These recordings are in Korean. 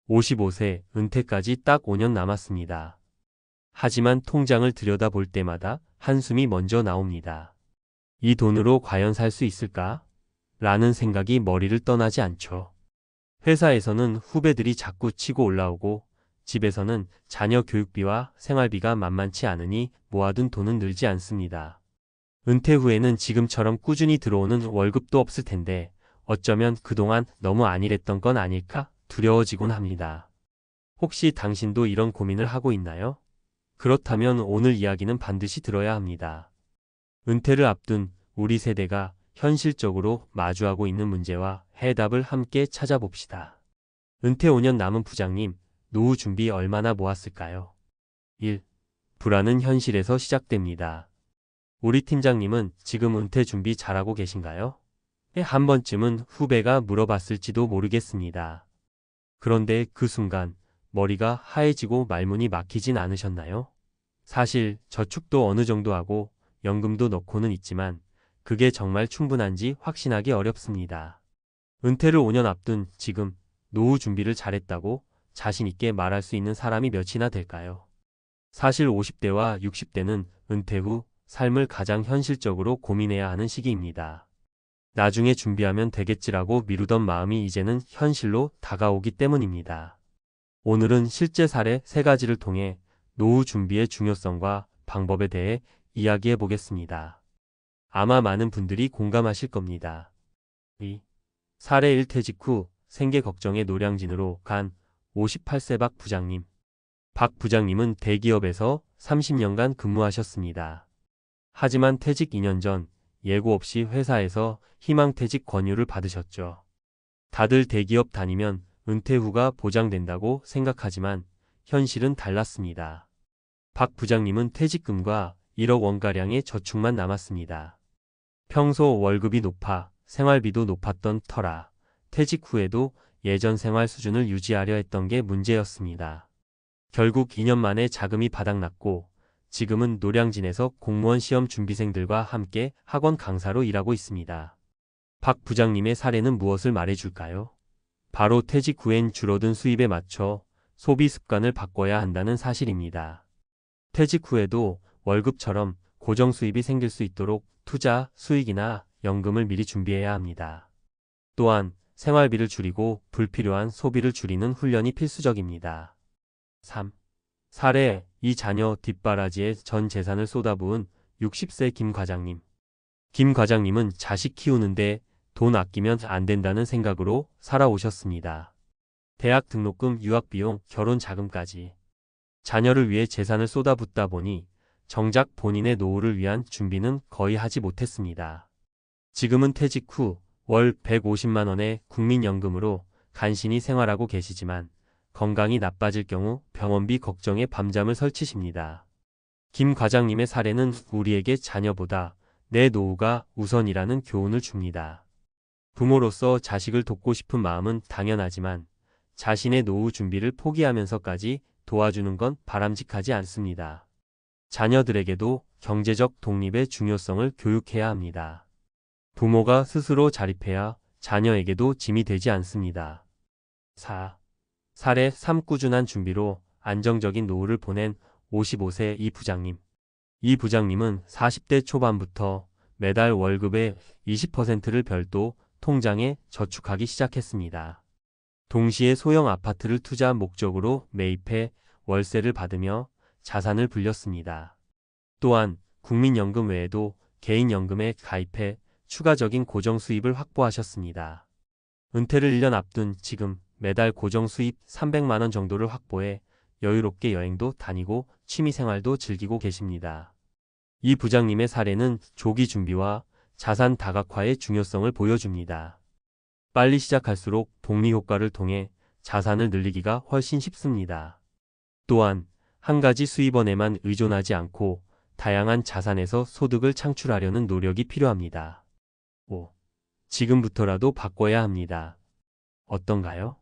55세 은퇴까지 딱 5년 남았습니다. 하지만 통장을 들여다볼 때마다 한숨이 먼저 나옵니다. 이 돈으로 과연 살 수 있을까? 라는 생각이 머리를 떠나지 않죠. 회사에서는 후배들이 자꾸 치고 올라오고 집에서는 자녀 교육비와 생활비가 만만치 않으니 모아둔 돈은 늘지 않습니다. 은퇴 후에는 지금처럼 꾸준히 들어오는 월급도 없을 텐데 어쩌면 그동안 너무 안일했던 건 아닐까 두려워지곤 합니다. 혹시 당신도 이런 고민을 하고 있나요? 그렇다면 오늘 이야기는 반드시 들어야 합니다. 은퇴를 앞둔 우리 세대가 현실적으로 마주하고 있는 문제와 해답을 함께 찾아봅시다. 은퇴 5년 남은 부장님, 노후 준비 얼마나 모았을까요? 1. 불안은 현실에서 시작됩니다. 우리 팀장님은 지금 은퇴 준비 잘하고 계신가요? 한 번쯤은 후배가 물어봤을지도 모르겠습니다. 그런데 그 순간 머리가 하얘지고 말문이 막히진 않으셨나요? 사실 저축도 어느 정도 하고 연금도 넣고는 있지만 그게 정말 충분한지 확신하기 어렵습니다. 은퇴를 5년 앞둔 지금 노후 준비를 잘했다고 자신 있게 말할 수 있는 사람이 몇이나 될까요? 사실 50대와 60대는 은퇴 후 삶을 가장 현실적으로 고민해야 하는 시기입니다. 나중에 준비하면 되겠지라고 미루던 마음이 이제는 현실로 다가오기 때문입니다. 오늘은 실제 사례 3가지를 통해 노후 준비의 중요성과 방법에 대해 이야기해 보겠습니다. 아마 많은 분들이 공감하실 겁니다. 2. 사례 1 퇴직 후 생계 걱정의 노량진으로 간 58세 박 부장님. 박 부장님은 대기업에서 30년간 근무하셨습니다. 하지만 퇴직 2년 전 예고 없이 회사에서 희망퇴직 권유를 받으셨죠. 다들 대기업 다니면 은퇴 후가 보장된다고 생각하지만 현실은 달랐습니다. 박 부장님은 퇴직금과 1억 원가량의 저축만 남았습니다. 평소 월급이 높아 생활비도 높았던 터라 퇴직 후에도 예전 생활 수준을 유지하려 했던 게 문제였습니다. 결국 2년 만에 자금이 바닥났고 지금은 노량진에서 공무원 시험 준비생들과 함께 학원 강사로 일하고 있습니다. 박 부장님의 사례는 무엇을 말해줄까요? 바로 퇴직 후엔 줄어든 수입에 맞춰 소비 습관을 바꿔야 한다는 사실입니다. 퇴직 후에도 월급처럼 고정 수입이 생길 수 있도록 투자, 수익이나 연금을 미리 준비해야 합니다. 또한 생활비를 줄이고 불필요한 소비를 줄이는 훈련이 필수적입니다. 3. 사례 2 자녀 뒷바라지에 전 재산을 쏟아부은 60세 김 과장님. 김 과장님은 자식 키우는데 돈 아끼면 안 된다는 생각으로 살아오셨습니다. 대학 등록금, 유학비용, 결혼 자금까지. 자녀를 위해 재산을 쏟아붓다 보니 정작 본인의 노후를 위한 준비는 거의 하지 못했습니다. 지금은 퇴직 후 월 150만 원의 국민연금으로 간신히 생활하고 계시지만 건강이 나빠질 경우 병원비 걱정에 밤잠을 설치십니다. 김 과장님의 사례는 우리에게 자녀보다 내 노후가 우선이라는 교훈을 줍니다. 부모로서 자식을 돕고 싶은 마음은 당연하지만 자신의 노후 준비를 포기하면서까지 도와주는 건 바람직하지 않습니다. 자녀들에게도 경제적 독립의 중요성을 교육해야 합니다. 부모가 스스로 자립해야 자녀에게도 짐이 되지 않습니다. 4. 사례 3 꾸준한 준비로 안정적인 노후를 보낸 55세 이 부장님. 이 부장님은 40대 초반부터 매달 월급의 20%를 별도 통장에 저축하기 시작했습니다. 동시에 소형 아파트를 투자 목적으로 매입해 월세를 받으며 자산을 불렸습니다. 또한 국민연금 외에도 개인연금에 가입해 추가적인 고정 수입을 확보하셨습니다. 은퇴를 1년 앞둔 지금 매달 고정 수입 300만 원 정도를 확보해 여유롭게 여행도 다니고 취미생활도 즐기고 계십니다. 이 부장님의 사례는 조기 준비와 자산 다각화의 중요성을 보여줍니다. 빨리 시작할수록 복리 효과를 통해 자산을 늘리기가 훨씬 쉽습니다. 또한 한 가지 수입원에만 의존하지 않고 다양한 자산에서 소득을 창출하려는 노력이 필요합니다. 5. 지금부터라도 바꿔야 합니다. 어떤가요?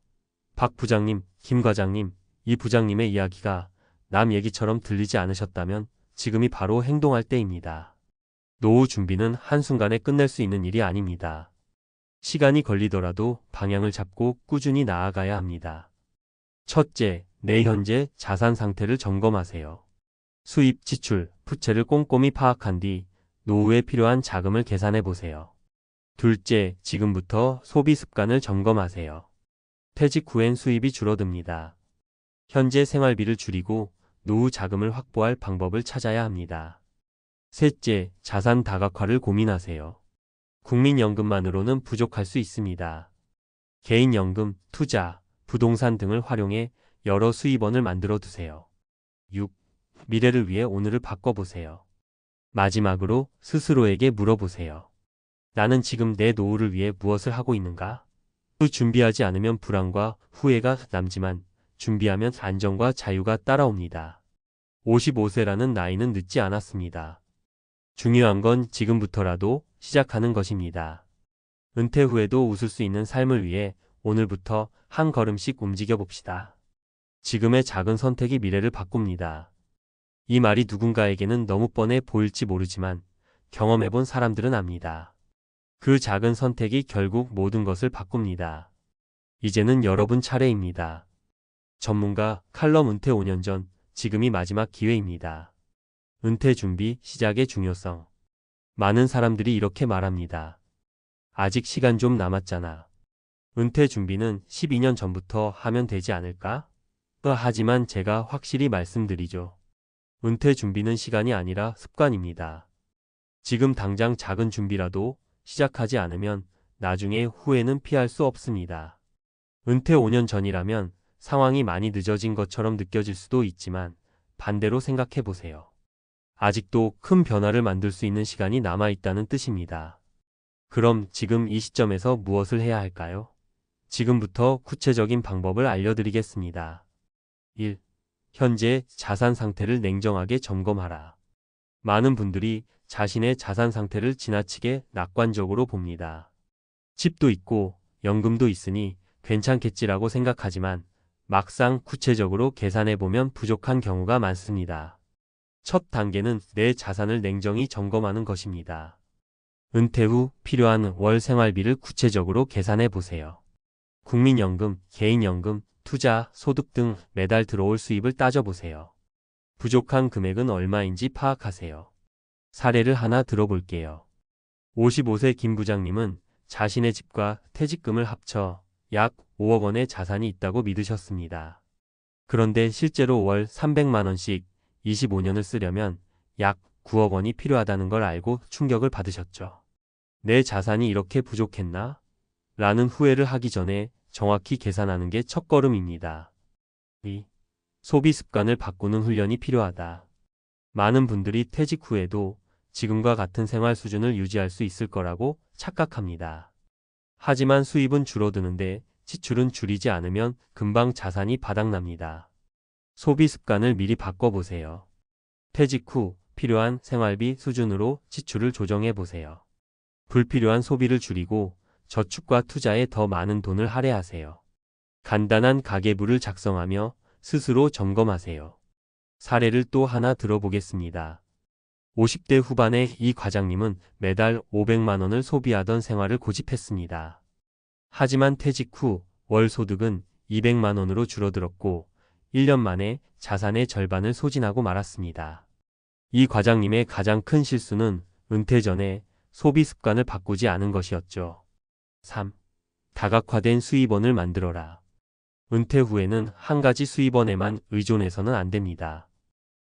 박 부장님, 김 과장님, 이 부장님의 이야기가 남 얘기처럼 들리지 않으셨다면 지금이 바로 행동할 때입니다. 노후 준비는 한순간에 끝낼 수 있는 일이 아닙니다. 시간이 걸리더라도 방향을 잡고 꾸준히 나아가야 합니다. 첫째, 내 현재 자산 상태를 점검하세요. 수입, 지출, 부채를 꼼꼼히 파악한 뒤 노후에 필요한 자금을 계산해 보세요. 둘째, 지금부터 소비 습관을 점검하세요. 퇴직 후엔 수입이 줄어듭니다. 현재 생활비를 줄이고 노후 자금을 확보할 방법을 찾아야 합니다. 셋째, 자산 다각화를 고민하세요. 국민연금만으로는 부족할 수 있습니다. 개인연금, 투자, 부동산 등을 활용해 여러 수입원을 만들어 두세요. 6. 미래를 위해 오늘을 바꿔보세요. 마지막으로 스스로에게 물어보세요. 나는 지금 내 노후를 위해 무엇을 하고 있는가? 준비하지 않으면 불안과 후회가 남지만 준비하면 안정과 자유가 따라옵니다. 55세라는 나이는 늦지 않았습니다. 중요한 건 지금부터라도 시작하는 것입니다. 은퇴 후에도 웃을 수 있는 삶을 위해 오늘부터 한 걸음씩 움직여 봅시다. 지금의 작은 선택이 미래를 바꿉니다. 이 말이 누군가에게는 너무 뻔해 보일지 모르지만 경험해본 사람들은 압니다. 그 작은 선택이 결국 모든 것을 바꿉니다. 이제는 여러분 차례입니다. 전문가 칼럼 은퇴 5년 전, 지금이 마지막 기회입니다. 은퇴 준비, 시작의 중요성. 많은 사람들이 이렇게 말합니다. 아직 시간 좀 남았잖아. 은퇴 준비는 12년 전부터 하면 되지 않을까? 하지만 제가 확실히 말씀드리죠. 은퇴 준비는 시간이 아니라 습관입니다. 지금 당장 작은 준비라도 시작하지 않으면 나중에 후회는 피할 수 없습니다. 은퇴 5년 전이라면 상황이 많이 늦어진 것처럼 느껴질 수도 있지만 반대로 생각해 보세요. 아직도 큰 변화를 만들 수 있는 시간이 남아 있다는 뜻입니다. 그럼 지금 이 시점에서 무엇을 해야 할까요? 지금부터 구체적인 방법을 알려드리겠습니다. 1. 현재 자산 상태를 냉정하게 점검하라. 많은 분들이 자신의 자산 상태를 지나치게 낙관적으로 봅니다. 집도 있고 연금도 있으니 괜찮겠지라고 생각하지만 막상 구체적으로 계산해보면 부족한 경우가 많습니다. 첫 단계는 내 자산을 냉정히 점검하는 것입니다. 은퇴 후 필요한 월 생활비를 구체적으로 계산해 보세요. 국민연금, 개인연금, 투자, 소득 등 매달 들어올 수입을 따져보세요. 부족한 금액은 얼마인지 파악하세요. 사례를 하나 들어볼게요. 55세 김 부장님은 자신의 집과 퇴직금을 합쳐 약 5억 원의 자산이 있다고 믿으셨습니다. 그런데 실제로 월 300만 원씩 25년을 쓰려면 약 9억 원이 필요하다는 걸 알고 충격을 받으셨죠. 내 자산이 이렇게 부족했나? 라는 후회를 하기 전에 정확히 계산하는 게 첫걸음입니다. 2. 소비 습관을 바꾸는 훈련이 필요하다. 많은 분들이 퇴직 후에도 지금과 같은 생활 수준을 유지할 수 있을 거라고 착각합니다. 하지만 수입은 줄어드는데 지출은 줄이지 않으면 금방 자산이 바닥납니다. 소비 습관을 미리 바꿔보세요. 퇴직 후 필요한 생활비 수준으로 지출을 조정해 보세요. 불필요한 소비를 줄이고 저축과 투자에 더 많은 돈을 할애하세요. 간단한 가계부를 작성하며 스스로 점검하세요. 사례를 또 하나 들어보겠습니다. 50대 후반의 이 과장님은 매달 500만 원을 소비하던 생활을 고집했습니다. 하지만 퇴직 후 월 소득은 200만 원으로 줄어들었고 1년 만에 자산의 절반을 소진하고 말았습니다. 이 과장님의 가장 큰 실수는 은퇴 전에 소비 습관을 바꾸지 않은 것이었죠. 3. 다각화된 수입원을 만들어라. 은퇴 후에는 한 가지 수입원에만 의존해서는 안 됩니다.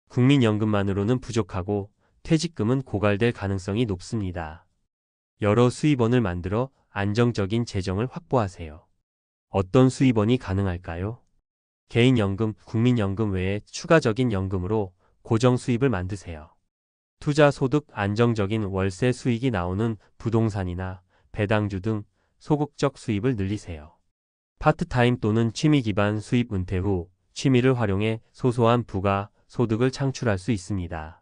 국민연금만으로는 부족하고 퇴직금은 고갈될 가능성이 높습니다. 여러 수입원을 만들어 안정적인 재정을 확보하세요. 어떤 수입원이 가능할까요? 개인연금, 국민연금 외에 추가적인 연금으로 고정 수입을 만드세요. 투자 소득 안정적인 월세 수익이 나오는 부동산이나 배당주 등 소극적 수입을 늘리세요. 파트타임 또는 취미 기반 수입 은퇴 후 취미를 활용해 소소한 부가 소득을 창출할 수 있습니다.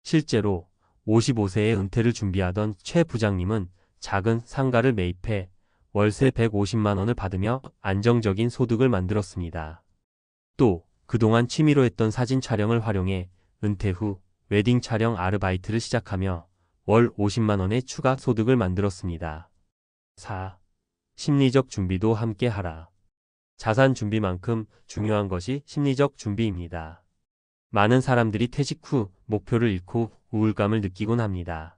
실제로 55세에 은퇴를 준비하던 최 부장님은 작은 상가를 매입해 월세 150만 원을 받으며 안정적인 소득을 만들었습니다. 또 그동안 취미로 했던 사진 촬영을 활용해 은퇴 후 웨딩 촬영 아르바이트를 시작하며 월 50만 원의 추가 소득을 만들었습니다. 4. 심리적 준비도 함께 하라. 자산 준비만큼 중요한 것이 심리적 준비입니다. 많은 사람들이 퇴직 후 목표를 잃고 우울감을 느끼곤 합니다.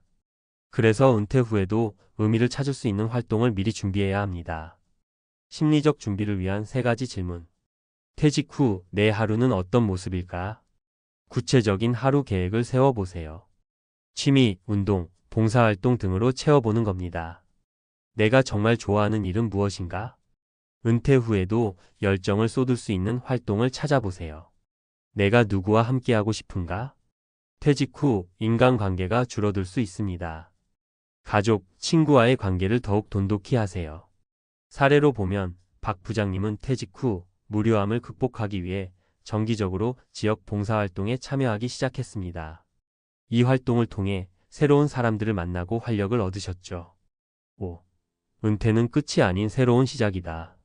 그래서 은퇴 후에도 의미를 찾을 수 있는 활동을 미리 준비해야 합니다. 심리적 준비를 위한 3가지 질문. 퇴직 후 내 하루는 어떤 모습일까? 구체적인 하루 계획을 세워보세요. 취미, 운동, 봉사활동 등으로 채워보는 겁니다. 내가 정말 좋아하는 일은 무엇인가? 은퇴 후에도 열정을 쏟을 수 있는 활동을 찾아보세요. 내가 누구와 함께하고 싶은가? 퇴직 후 인간관계가 줄어들 수 있습니다. 가족, 친구와의 관계를 더욱 돈독히 하세요. 사례로 보면 박 부장님은 퇴직 후 무료함을 극복하기 위해 정기적으로 지역 봉사활동에 참여하기 시작했습니다. 이 활동을 통해 새로운 사람들을 만나고 활력을 얻으셨죠. 5. 은퇴는 끝이 아닌 새로운 시작이다.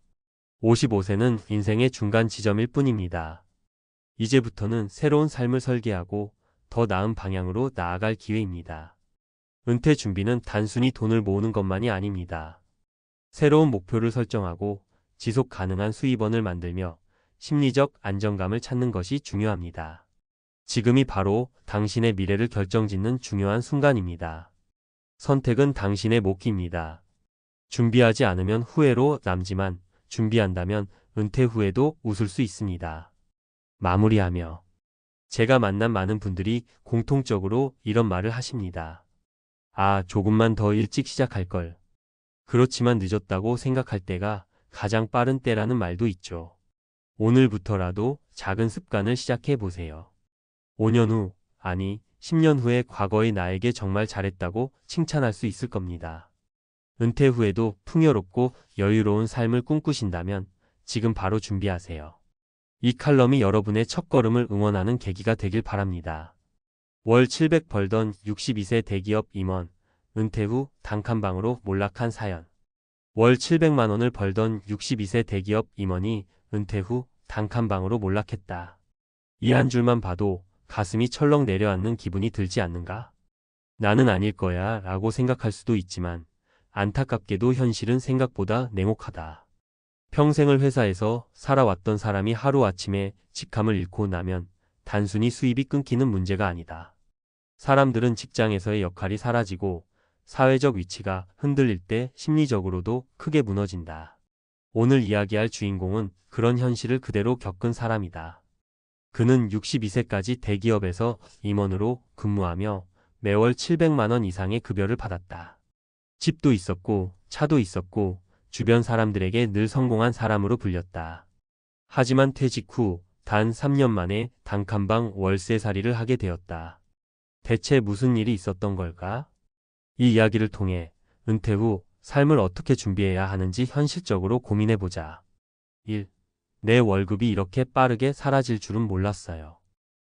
55세는 인생의 중간 지점일 뿐입니다. 이제부터는 새로운 삶을 설계하고 더 나은 방향으로 나아갈 기회입니다. 은퇴 준비는 단순히 돈을 모으는 것만이 아닙니다. 새로운 목표를 설정하고 지속 가능한 수입원을 만들며 심리적 안정감을 찾는 것이 중요합니다. 지금이 바로 당신의 미래를 결정짓는 중요한 순간입니다. 선택은 당신의 몫입니다. 준비하지 않으면 후회로 남지만 준비한다면 은퇴 후에도 웃을 수 있습니다. 마무리하며 제가 만난 많은 분들이 공통적으로 이런 말을 하십니다. 아, 조금만 더 일찍 시작할 걸. 그렇지만 늦었다고 생각할 때가 가장 빠른 때라는 말도 있죠. 오늘부터라도 작은 습관을 시작해 보세요. 5년 후, 아니 10년 후에 과거의 나에게 정말 잘했다고 칭찬할 수 있을 겁니다. 은퇴 후에도 풍요롭고 여유로운 삶을 꿈꾸신다면 지금 바로 준비하세요. 이 칼럼이 여러분의 첫걸음을 응원하는 계기가 되길 바랍니다. 월 700 벌던 62세 대기업 임원, 은퇴 후 단칸방으로 몰락한 사연. 월 700만 원을 벌던 62세 대기업 임원이 은퇴 후 단칸방으로 몰락했다. 이 한 줄만 봐도 가슴이 철렁 내려앉는 기분이 들지 않는가? 나는 아닐 거야 라고 생각할 수도 있지만 안타깝게도 현실은 생각보다 냉혹하다. 평생을 회사에서 살아왔던 사람이 하루아침에 직함을 잃고 나면 단순히 수입이 끊기는 문제가 아니다. 사람들은 직장에서의 역할이 사라지고 사회적 위치가 흔들릴 때 심리적으로도 크게 무너진다. 오늘 이야기할 주인공은 그런 현실을 그대로 겪은 사람이다. 그는 62세까지 대기업에서 임원으로 근무하며 매월 700만 원 이상의 급여를 받았다. 집도 있었고 차도 있었고 주변 사람들에게 늘 성공한 사람으로 불렸다. 하지만 퇴직 후 단 3년 만에 단칸방 월세살이를 하게 되었다. 대체 무슨 일이 있었던 걸까? 이 이야기를 통해 은퇴 후 삶을 어떻게 준비해야 하는지 현실적으로 고민해보자. 1. 내 월급이 이렇게 빠르게 사라질 줄은 몰랐어요.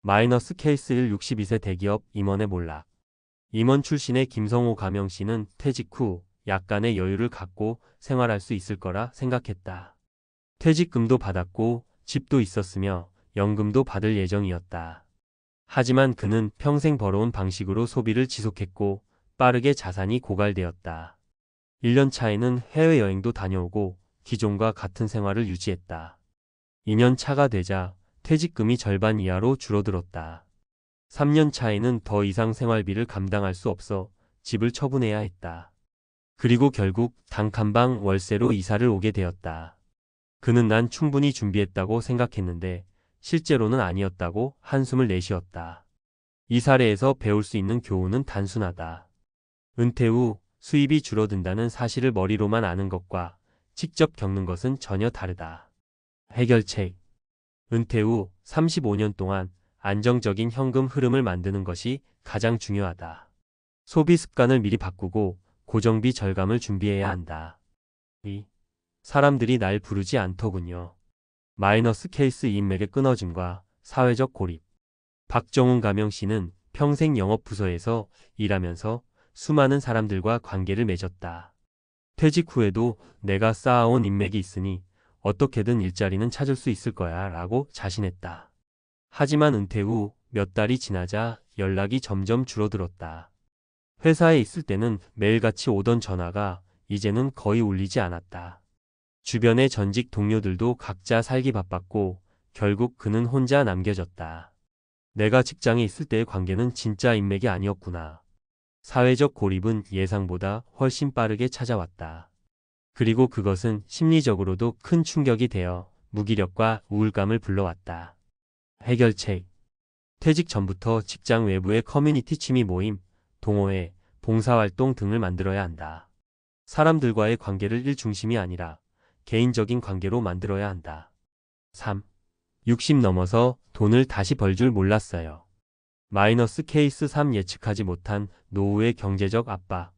마이너스 케이스 1 62세 대기업 임원의 몰락. 임원 출신의 김성호 가명 씨는 퇴직 후 약간의 여유를 갖고 생활할 수 있을 거라 생각했다. 퇴직금도 받았고 집도 있었으며 연금도 받을 예정이었다. 하지만 그는 평생 벌어온 방식으로 소비를 지속했고 빠르게 자산이 고갈되었다. 1년 차에는 해외여행도 다녀오고 기존과 같은 생활을 유지했다. 2년 차가 되자 퇴직금이 절반 이하로 줄어들었다. 3년 차에는 더 이상 생활비를 감당할 수 없어 집을 처분해야 했다. 그리고 결국 단칸방 월세로 이사를 오게 되었다. 그는 난 충분히 준비했다고 생각했는데 실제로는 아니었다고 한숨을 내쉬었다. 이 사례에서 배울 수 있는 교훈은 단순하다. 은퇴 후 수입이 줄어든다는 사실을 머리로만 아는 것과 직접 겪는 것은 전혀 다르다. 해결책. 은퇴 후 35년 동안 안정적인 현금 흐름을 만드는 것이 가장 중요하다. 소비 습관을 미리 바꾸고 고정비 절감을 준비해야 한다. 2. 사람들이 날 부르지 않더군요. 마이너스 케이스 인맥의 끊어짐과 사회적 고립. 박정훈 가명 씨는 평생 영업부서에서 일하면서 수많은 사람들과 관계를 맺었다. 퇴직 후에도 내가 쌓아온 인맥이 있으니 어떻게든 일자리는 찾을 수 있을 거야 라고 자신했다. 하지만 은퇴 후 몇 달이 지나자 연락이 점점 줄어들었다. 회사에 있을 때는 매일같이 오던 전화가 이제는 거의 울리지 않았다. 주변의 전직 동료들도 각자 살기 바빴고 결국 그는 혼자 남겨졌다. 내가 직장에 있을 때의 관계는 진짜 인맥이 아니었구나. 사회적 고립은 예상보다 훨씬 빠르게 찾아왔다. 그리고 그것은 심리적으로도 큰 충격이 되어 무기력과 우울감을 불러왔다. 해결책. 퇴직 전부터 직장 외부의 커뮤니티 취미 모임, 동호회, 봉사활동 등을 만들어야 한다. 사람들과의 관계를 일 중심이 아니라 개인적인 관계로 만들어야 한다. 3. 60 넘어서 돈을 다시 벌 줄 몰랐어요. 마이너스 케이스 3 예측하지 못한 노후의 경제적 압박.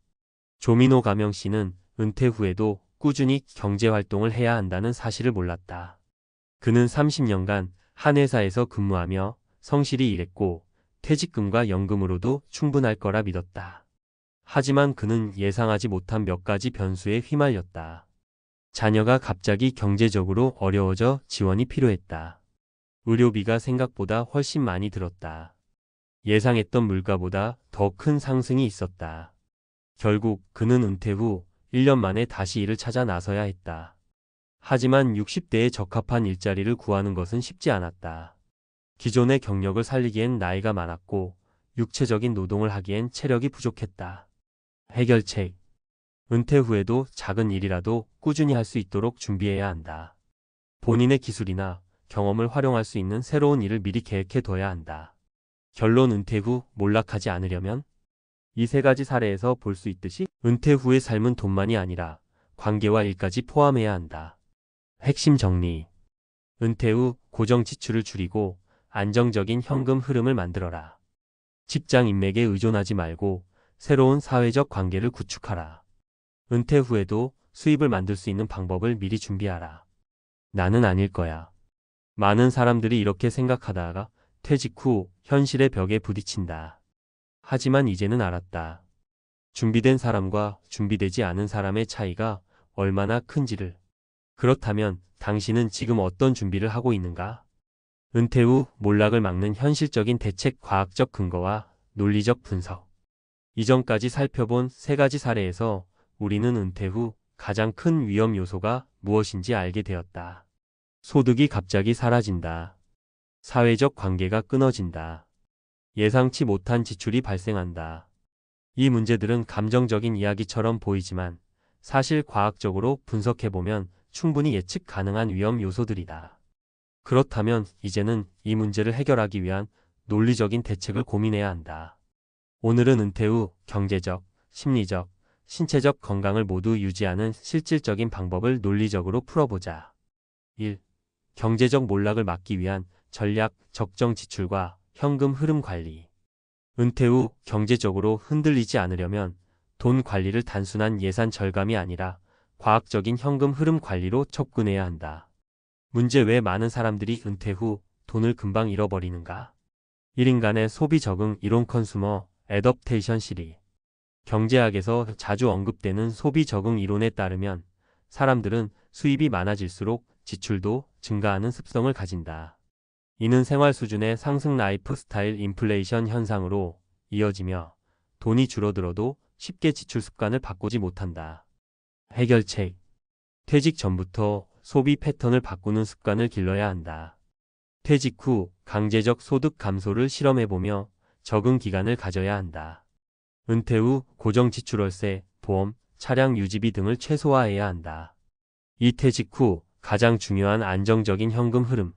조민호 가명 씨는 은퇴 후에도 꾸준히 경제활동을 해야 한다는 사실을 몰랐다. 그는 30년간 한 회사에서 근무하며 성실히 일했고 퇴직금과 연금으로도 충분할 거라 믿었다. 하지만 그는 예상하지 못한 몇 가지 변수에 휘말렸다. 자녀가 갑자기 경제적으로 어려워져 지원이 필요했다. 의료비가 생각보다 훨씬 많이 들었다. 예상했던 물가보다 더 큰 상승이 있었다. 결국 그는 은퇴 후 1년 만에 다시 일을 찾아 나서야 했다. 하지만 60대에 적합한 일자리를 구하는 것은 쉽지 않았다. 기존의 경력을 살리기엔 나이가 많았고 육체적인 노동을 하기엔 체력이 부족했다. 해결책. 은퇴 후에도 작은 일이라도 꾸준히 할 수 있도록 준비해야 한다. 본인의 기술이나 경험을 활용할 수 있는 새로운 일을 미리 계획해 둬야 한다. 결론. 은퇴 후 몰락하지 않으려면 이 세 가지 사례에서 볼 수 있듯이 은퇴 후의 삶은 돈만이 아니라 관계와 일까지 포함해야 한다. 핵심 정리. 은퇴 후 고정 지출을 줄이고 안정적인 현금 흐름을 만들어라. 직장 인맥에 의존하지 말고 새로운 사회적 관계를 구축하라. 은퇴 후에도 수입을 만들 수 있는 방법을 미리 준비하라. 나는 아닐 거야. 많은 사람들이 이렇게 생각하다가 퇴직 후 현실의 벽에 부딪힌다. 하지만 이제는 알았다. 준비된 사람과 준비되지 않은 사람의 차이가 얼마나 큰지를. 그렇다면 당신은 지금 어떤 준비를 하고 있는가? 은퇴 후 몰락을 막는 현실적인 대책, 과학적 근거와 논리적 분석. 이전까지 살펴본 세 가지 사례에서 우리는 은퇴 후 가장 큰 위험 요소가 무엇인지 알게 되었다. 소득이 갑자기 사라진다. 사회적 관계가 끊어진다. 예상치 못한 지출이 발생한다. 이 문제들은 감정적인 이야기처럼 보이지만 사실 과학적으로 분석해보면 충분히 예측 가능한 위험 요소들이다. 그렇다면 이제는 이 문제를 해결하기 위한 논리적인 대책을 고민해야 한다. 오늘은 은퇴 후 경제적, 심리적, 신체적 건강을 모두 유지하는 실질적인 방법을 논리적으로 풀어보자. 1. 경제적 몰락을 막기 위한 전략, 적정 지출과 현금 흐름 관리. 은퇴 후 경제적으로 흔들리지 않으려면 돈 관리를 단순한 예산 절감이 아니라 과학적인 현금 흐름 관리로 접근해야 한다. 문제. 왜 많은 사람들이 은퇴 후 돈을 금방 잃어버리는가? 1인간의 소비 적응 이론 컨슈머 애덕테이션 시리. 경제학에서 자주 언급되는 소비 적응 이론에 따르면 사람들은 수입이 많아질수록 지출도 증가하는 습성을 가진다. 이는 생활 수준의 상승, 라이프 스타일 인플레이션 현상으로 이어지며 돈이 줄어들어도 쉽게 지출 습관을 바꾸지 못한다. 해결책. 퇴직 전부터 소비 패턴을 바꾸는 습관을 길러야 한다. 퇴직 후 강제적 소득 감소를 실험해보며 적응 기간을 가져야 한다. 은퇴 후 고정 지출, 월세, 보험, 차량 유지비 등을 최소화해야 한다. 이 퇴직 후 가장 중요한 안정적인 현금 흐름.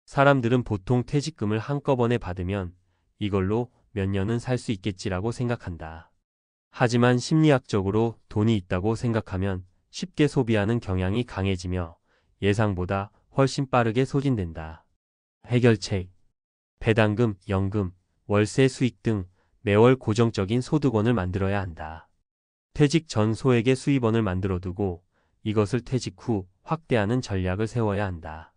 사람들은 보통 퇴직금을 한꺼번에 받으면 이걸로 몇 년은 살 수 있겠지라고 생각한다. 하지만 심리학적으로 돈이 있다고 생각하면 쉽게 소비하는 경향이 강해지며 예상보다 훨씬 빠르게 소진된다. 해결책. 배당금, 연금, 월세 수익 등 매월 고정적인 소득원을 만들어야 한다. 퇴직 전 소액의 수입원을 만들어두고 이것을 퇴직 후 확대하는 전략을 세워야 한다.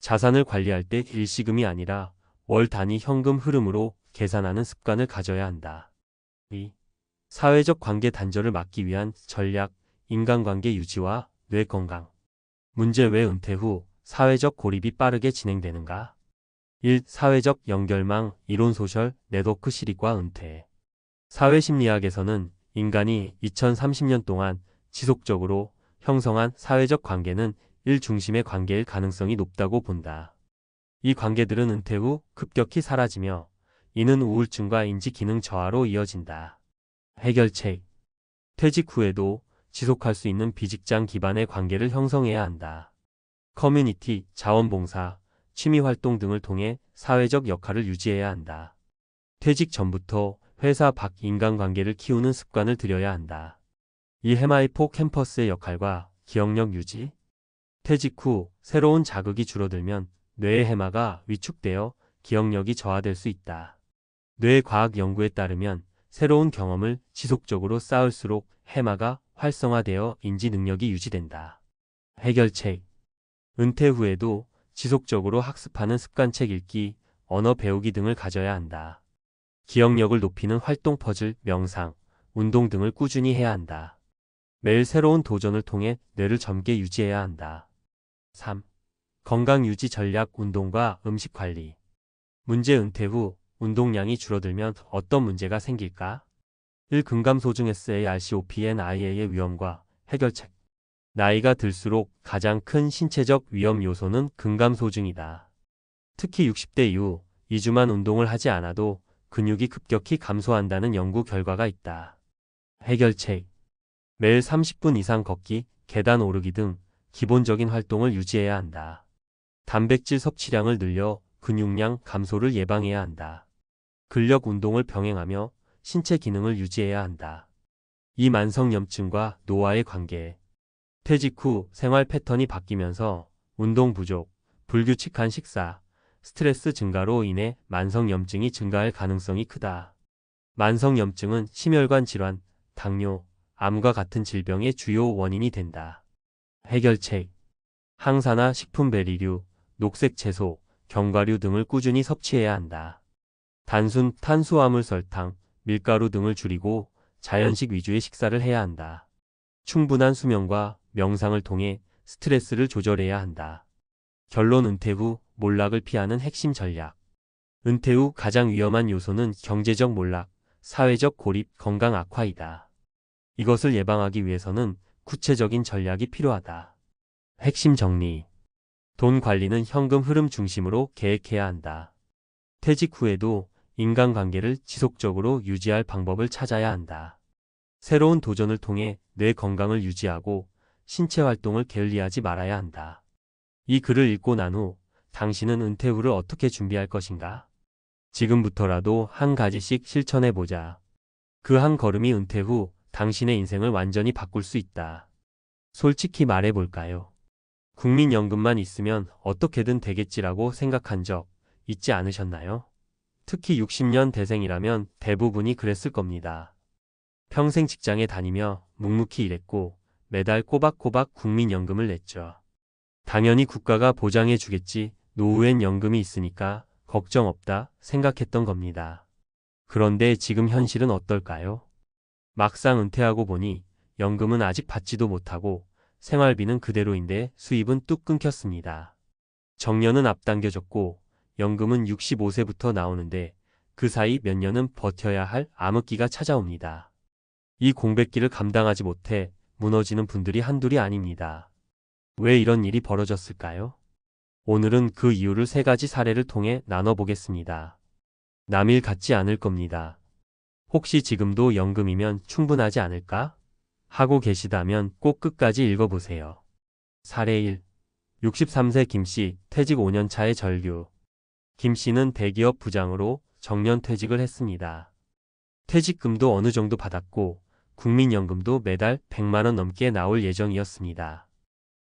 자산을 관리할 때 일시금이 아니라 월 단위 현금 흐름으로 계산하는 습관을 가져야 한다. 2. 사회적 관계 단절을 막기 위한 전략, 인간관계 유지와 뇌 건강. 문제. 왜 은퇴 후 사회적 고립이 빠르게 진행되는가? 1. 사회적 연결망, 이론 소셜, 네트워크 실익과 은퇴. 사회심리학에서는 인간이 2030년 동안 지속적으로 형성한 사회적 관계는 일 중심의 관계일 가능성이 높다고 본다. 이 관계들은 은퇴 후 급격히 사라지며 이는 우울증과 인지 기능 저하로 이어진다. 해결책. 퇴직 후에도 지속할 수 있는 비직장 기반의 관계를 형성해야 한다. 커뮤니티, 자원봉사, 취미활동 등을 통해 사회적 역할을 유지해야 한다. 퇴직 전부터 회사 밖 인간관계를 키우는 습관을 들여야 한다. 이 해마이포 캠퍼스의 역할과 기억력 유지. 퇴직 후 새로운 자극이 줄어들면 뇌의 해마가 위축되어 기억력이 저하될 수 있다. 뇌과학 연구에 따르면 새로운 경험을 지속적으로 쌓을수록 해마가 활성화되어 인지 능력이 유지된다. 해결책. 은퇴 후에도 지속적으로 학습하는 습관책 읽기, 언어 배우기 등을 가져야 한다. 기억력을 높이는 활동 퍼즐, 명상, 운동 등을 꾸준히 해야 한다. 매일 새로운 도전을 통해 뇌를 젊게 유지해야 한다. 3. 건강 유지 전략, 운동과 음식 관리. 문제. 은퇴 후 운동량이 줄어들면 어떤 문제가 생길까? 1. 근감소증 SARCOPNIA의 위험과 해결책. 나이가 들수록 가장 큰 신체적 위험 요소는 근감소증이다. 특히 60대 이후 2주만 운동을 하지 않아도 근육이 급격히 감소한다는 연구 결과가 있다. 해결책. 매일 30분 이상 걷기, 계단 오르기 등 기본적인 활동을 유지해야 한다. 단백질 섭취량을 늘려 근육량 감소를 예방해야 한다. 근력 운동을 병행하며 신체 기능을 유지해야 한다. 이 만성염증과 노화의 관계. 퇴직 후 생활 패턴이 바뀌면서 운동 부족, 불규칙한 식사, 스트레스 증가로 인해 만성염증이 증가할 가능성이 크다. 만성염증은 심혈관 질환, 당뇨, 암과 같은 질병의 주요 원인이 된다. 해결책. 항산화 식품 베리류, 녹색 채소, 견과류 등을 꾸준히 섭취해야 한다. 단순 탄수화물 설탕, 밀가루 등을 줄이고 자연식 위주의 식사를 해야 한다. 충분한 수면과 명상을 통해 스트레스를 조절해야 한다. 결론. 은퇴 후 몰락을 피하는 핵심 전략. 은퇴 후 가장 위험한 요소는 경제적 몰락, 사회적 고립, 건강 악화이다. 이것을 예방하기 위해서는 구체적인 전략이 필요하다. 핵심 정리. 돈 관리는 현금 흐름 중심으로 계획해야 한다. 퇴직 후에도 인간관계를 지속적으로 유지할 방법을 찾아야 한다. 새로운 도전을 통해 뇌 건강을 유지하고 신체 활동을 게을리하지 말아야 한다. 이 글을 읽고 난 후 당신은 은퇴 후를 어떻게 준비할 것인가? 지금부터라도 한 가지씩 실천해보자. 그 한 걸음이 은퇴 후 당신의 인생을 완전히 바꿀 수 있다. 솔직히 말해볼까요? 국민연금만 있으면 어떻게든 되겠지라고 생각한 적 있지 않으셨나요? 특히 60년 대생이라면 대부분이 그랬을 겁니다. 평생 직장에 다니며 묵묵히 일했고 매달 꼬박꼬박 국민연금을 냈죠. 당연히 국가가 보장해 주겠지, 노후엔 연금이 있으니까 걱정 없다 생각했던 겁니다. 그런데 지금 현실은 어떨까요? 막상 은퇴하고 보니 연금은 아직 받지도 못하고 생활비는 그대로인데 수입은 뚝 끊겼습니다. 정년은 앞당겨졌고 연금은 65세부터 나오는데 그 사이 몇 년은 버텨야 할 암흑기가 찾아옵니다. 이 공백기를 감당하지 못해 무너지는 분들이 한둘이 아닙니다. 왜 이런 일이 벌어졌을까요? 오늘은 그 이유를 3가지 사례를 통해 나눠보겠습니다. 남일 같지 않을 겁니다. 혹시 지금도 연금이면 충분하지 않을까? 하고 계시다면 꼭 끝까지 읽어보세요. 사례 1. 63세 김씨, 퇴직 5년 차의 절규. 김씨는 대기업 부장으로 정년 퇴직을 했습니다. 퇴직금도 어느 정도 받았고 국민연금도 매달 100만 원 넘게 나올 예정이었습니다.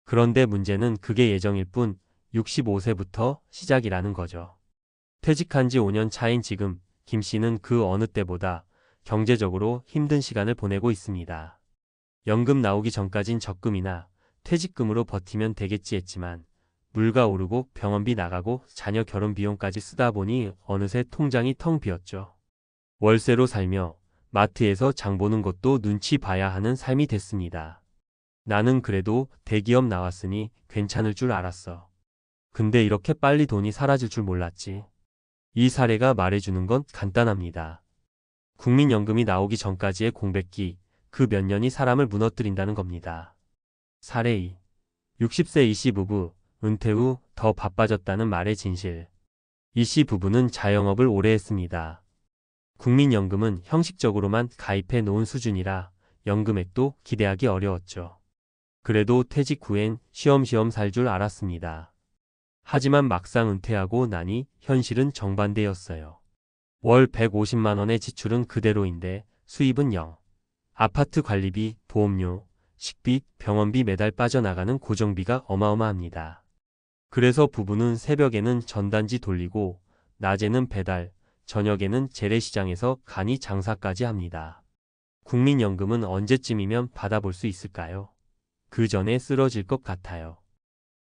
그런데 문제는 그게 예정일 뿐 65세부터 시작이라는 거죠. 퇴직한 지 5년 차인 지금 김씨는 그 어느 때보다 경제적으로 힘든 시간을 보내고 있습니다. 연금 나오기 전까진 적금이나 퇴직금으로 버티면 되겠지 했지만 물가 오르고 병원비 나가고 자녀 결혼 비용까지 쓰다 보니 어느새 통장이 텅 비었죠. 월세로 살며 마트에서 장 보는 것도 눈치 봐야 하는 삶이 됐습니다. 나는 그래도 대기업 나왔으니 괜찮을 줄 알았어. 근데 이렇게 빨리 돈이 사라질 줄 몰랐지. 이 사례가 말해주는 건 간단합니다. 국민연금이 나오기 전까지의 공백기, 그 몇 년이 사람을 무너뜨린다는 겁니다. 사례 2. 60세 이씨 부부, 은퇴 후 더 바빠졌다는 말의 진실. 이씨 부부는 자영업을 오래 했습니다. 국민연금은 형식적으로만 가입해 놓은 수준이라 연금액도 기대하기 어려웠죠. 그래도 퇴직 후엔 쉬엄쉬엄 살 줄 알았습니다. 하지만 막상 은퇴하고 나니 현실은 정반대였어요. 월 150만 원의 지출은 그대로인데 수입은 0. 아파트 관리비, 보험료, 식비, 병원비 매달 빠져나가는 고정비가 어마어마합니다. 그래서 부부는 새벽에는 전단지 돌리고 낮에는 배달, 저녁에는 재래시장에서 간이 장사까지 합니다. 국민연금은 언제쯤이면 받아볼 수 있을까요? 그 전에 쓰러질 것 같아요.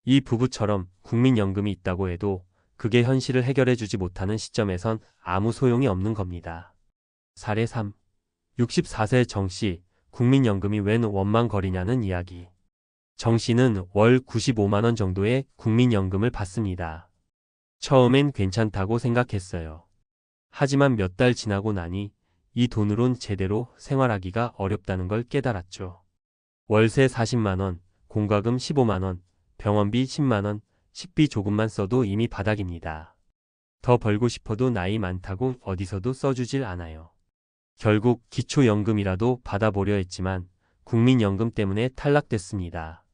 이 부부처럼 국민연금이 있다고 해도 그게 현실을 해결해주지 못하는 시점에선 아무 소용이 없는 겁니다. 사례 3. 64세 정씨, 국민연금이 웬 원망거리냐는 이야기. 정씨는 월 95만 원 정도의 국민연금을 받습니다. 처음엔 괜찮다고 생각했어요. 하지만 몇 달 지나고 나니 이 돈으론 제대로 생활하기가 어렵다는 걸 깨달았죠. 월세 40만 원, 공과금 15만 원, 병원비 10만 원, 식비 조금만 써도 이미 바닥입니다. 더 벌고 싶어도 나이 많다고 어디서도 써주질 않아요. 결국 기초연금이라도 받아보려 했지만 국민연금 때문에 탈락됐습니다.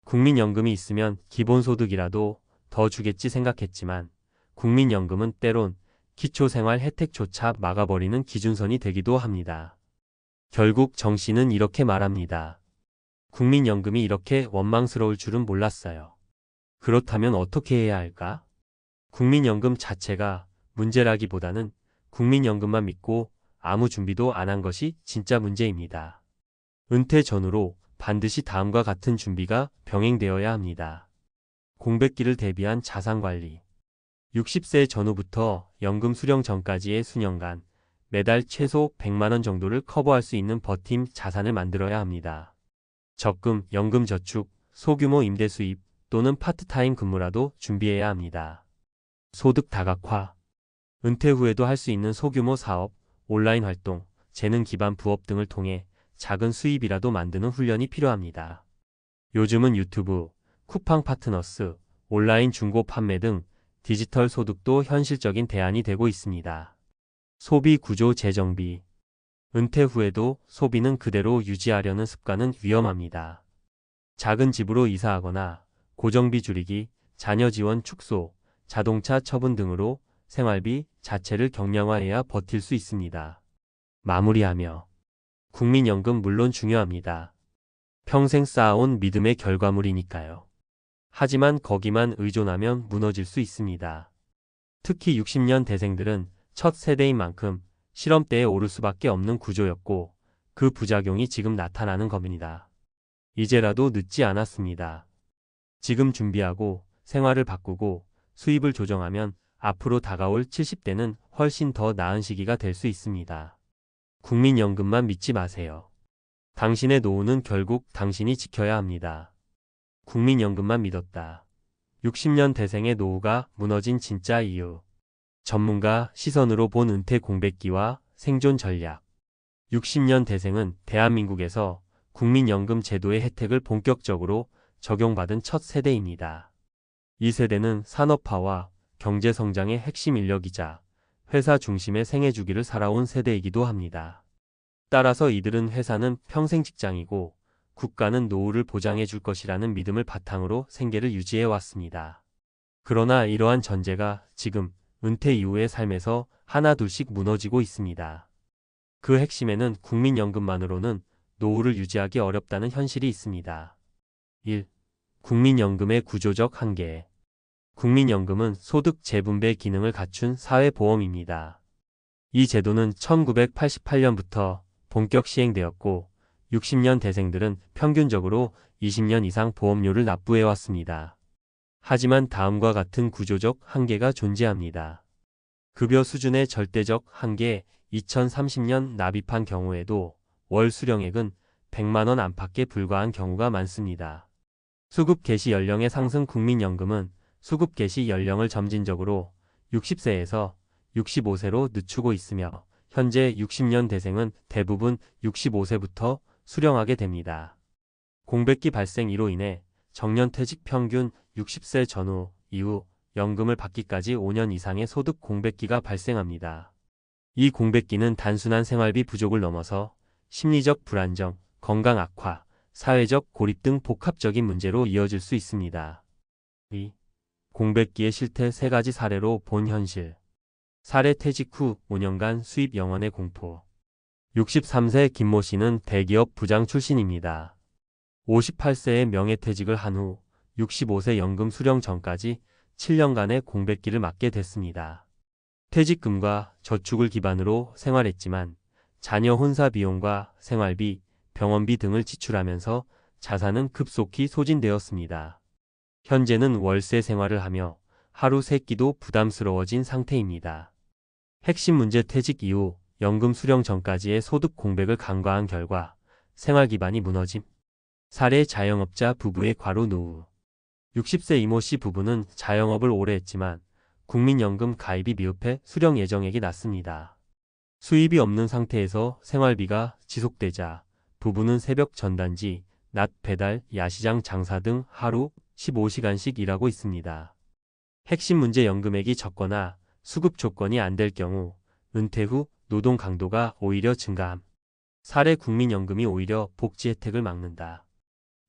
국민연금이 있으면 기본소득이라도 더 주겠지 생각했지만 국민연금은 때론 기초생활 혜택조차 막아버리는 기준선이 되기도 합니다. 결국 정 씨는 이렇게 말합니다. 국민연금이 이렇게 원망스러울 줄은 몰랐어요. 그렇다면 어떻게 해야 할까? 국민연금 자체가 문제라기보다는 국민연금만 믿고 아무 준비도 안 한 것이 진짜 문제입니다. 은퇴 전후로 반드시 다음과 같은 준비가 병행되어야 합니다. 공백기를 대비한 자산관리. 60세 전후부터 연금 수령 전까지의 수년간 매달 최소 100만 원 정도를 커버할 수 있는 버팀 자산을 만들어야 합니다. 적금, 연금저축, 소규모 임대 수입 또는 파트타임 근무라도 준비해야 합니다. 소득 다각화. 은퇴 후에도 할 수 있는 소규모 사업, 온라인 활동, 재능 기반 부업 등을 통해 작은 수입이라도 만드는 훈련이 필요합니다. 요즘은 유튜브, 쿠팡 파트너스, 온라인 중고 판매 등 디지털 소득도 현실적인 대안이 되고 있습니다. 소비 구조 재정비. 은퇴 후에도 소비는 그대로 유지하려는 습관은 위험합니다. 작은 집으로 이사하거나 고정비 줄이기, 자녀 지원 축소, 자동차 처분 등으로 생활비 자체를 경량화해야 버틸 수 있습니다. 마무리하며 국민연금 물론 중요합니다. 평생 쌓아온 믿음의 결과물이니까요. 하지만 거기만 의존하면 무너질 수 있습니다. 특히 60년 대생들은 첫 세대인 만큼 실험대에 오를 수밖에 없는 구조였고 그 부작용이 지금 나타나는 겁니다. 이제라도 늦지 않았습니다. 지금 준비하고 생활을 바꾸고 수입을 조정하면 앞으로 다가올 70대는 훨씬 더 나은 시기가 될 수 있습니다. 국민연금만 믿지 마세요. 당신의 노후는 결국 당신이 지켜야 합니다. 국민연금만 믿었다. 60년 대생의 노후가 무너진 진짜 이유. 전문가 시선으로 본 은퇴 공백기와 생존 전략. 60년 대생은 대한민국에서 국민연금 제도의 혜택을 본격적으로 적용받은 첫 세대입니다. 이 세대는 산업화와 경제성장의 핵심 인력이자 회사 중심의 생애 주기를 살아온 세대이기도 합니다. 따라서 이들은 회사는 평생 직장이고 국가는 노후를 보장해 줄 것이라는 믿음을 바탕으로 생계를 유지해 왔습니다. 그러나 이러한 전제가 지금 은퇴 이후의 삶에서 하나둘씩 무너지고 있습니다. 그 핵심에는 국민연금만으로는 노후를 유지하기 어렵다는 현실이 있습니다. 1. 국민연금의 구조적 한계. 국민연금은 소득 재분배 기능을 갖춘 사회보험입니다. 이 제도는 1988년부터 본격 시행되었고 60년 대생들은 평균적으로 20년 이상 보험료를 납부해왔습니다. 하지만 다음과 같은 구조적 한계가 존재합니다. 급여 수준의 절대적 한계. 2030년 납입한 경우에도 월 수령액은 100만 원 안팎에 불과한 경우가 많습니다. 수급 개시 연령의 상승. 국민연금은 수급 개시 연령을 점진적으로 60세에서 65세로 늦추고 있으며 현재 60년 대생은 대부분 65세부터 수령하게 됩니다. 공백기 발생 이로 인해 정년퇴직 평균 60세 전후 이후 연금을 받기까지 5년 이상의 소득 공백기가 발생합니다. 이 공백기는 단순한 생활비 부족을 넘어서 심리적 불안정, 건강 악화, 사회적 고립 등 복합적인 문제로 이어질 수 있습니다. 이 공백기의 실태 3가지 사례로 본 현실. 사례 퇴직 후 5년간 수입 영원의 공포. 63세 김모 씨는 대기업 부장 출신입니다. 58세에 명예퇴직을 한 후 65세 연금 수령 전까지 7년간의 공백기를 맞게 됐습니다. 퇴직금과 저축을 기반으로 생활했지만 자녀 혼사 비용과 생활비, 병원비 등을 지출하면서 자산은 급속히 소진되었습니다. 현재는 월세 생활을 하며 하루 3끼도 부담스러워진 상태입니다. 핵심 문제 퇴직 이후 연금 수령 전까지의 소득 공백을 간과한 결과 생활 기반이 무너짐. 사례 자영업자 부부의 과로 노후. 60세 이모 씨 부부는 자영업을 오래 했지만 국민연금 가입이 미흡해 수령 예정액이 낮습니다. 수입이 없는 상태에서 생활비가 지속되자 부부는 새벽 전단지, 낮 배달, 야시장 장사 등 하루 15시간씩 일하고 있습니다. 핵심 문제 연금액이 적거나 수급 조건이 안 될 경우 은퇴 후 노동 강도가 오히려 증가함. 사례 국민연금이 오히려 복지 혜택을 막는다.